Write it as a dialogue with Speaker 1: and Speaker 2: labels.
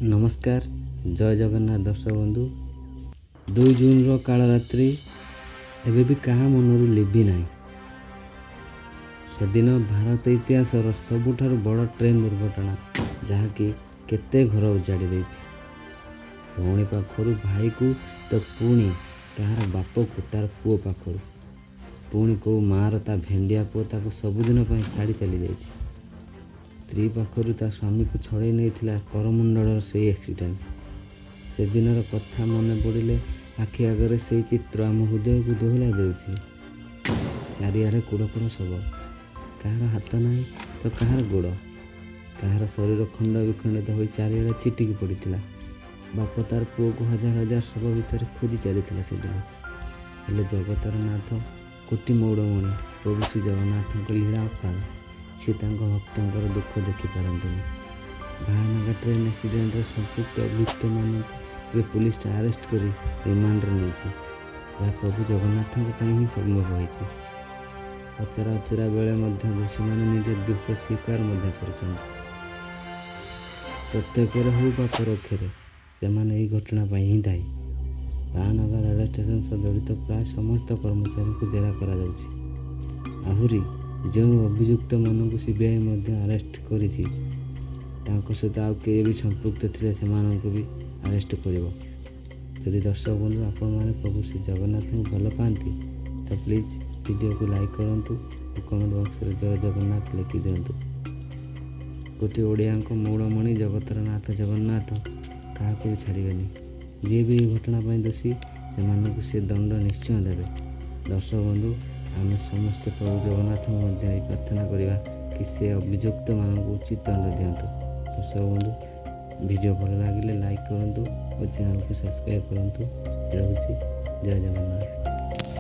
Speaker 1: नमस्कार जय जगन्नाथ दर्शक बंधु 2 जून कालरात्रि एबे भी कहा मनरू लिभि ना। से दिन भारत इतिहास सबुठार बड़ ट्रेन दुर्घटना जहाँकि केते घर उजाड़ी देछि। भौणी पाखरु भाई को तो पुणी तार बाप को तार पुओ पाखरु पुणी को मार ता भेंडिया पुओ ताको सबुदिन छाड़ी चली जाइछि। स्त्री पाखरु ता स्वामी को छड़े नहीं करमुंडल से एक्सीडेंट। से दिनर कथा मन पड़े आखि आगे से चित्र आम हृदय को दोहला देउछि। चारिआडे कुड़ कुड़ शव, कहार हाथ ना तो कहार गोड़, कहार शरीर खंड विखंडित हो चारिआडे छिटिकी पड़ता। बाप तार पुओ को हजार हजार शव भितर खोजी चली से दिन। हेले जगतर नाथ कोटि मौड़मणि प्रभु श्री जगन्नाथ लीला अपार। सी भक्तर दुख देखिपारती। भयानक ट्रेन एक्सीडेंट संपुक्त अभियुक्त मान पुलिस अरेस्ट कर रिमांड नहीं प्रभु जगन्नाथ ही संभव होती। पचरा उचरा बेले दोषी मैंने निज दोष स्वीकार कर प्रत्येक हो परोक्षे से घटना ही दायी। महानगर रेल स्टेशन सह जड़ित प्राय समस्त कर्मचारी को जेरा आहरी जो अभियुक्त मानक सीबीआई अरेस्ट कर सहित आउ किए भी संपुक्त थे से भी अरेस्ट कर। यदि दर्शक बंधु आपण मैंने प्रभु श्री जगन्नाथ को भल पाती तो प्लीज वीडियो को लाइक करूँ और कमेंट बॉक्स में जय जगन्नाथ लिखि दिंतु। गोटे ओडिया मौड़मणि जगतर नाथ जगन्नाथ क्या भी छाड़ेनि। जी भी घटना दोषी से दंड निश्चय देवे। दर्शक बंधु आम समस्ते प्रभु जगन्नाथ प्रार्थना करवा कि से अभियुक्त मानक उचित दंड दिंतु। दर्शक बंधु वीडियो भल लगे लाइक करूँ और चैनल को सब्सक्राइब करूँ। रहुछि जय जगन्नाथ।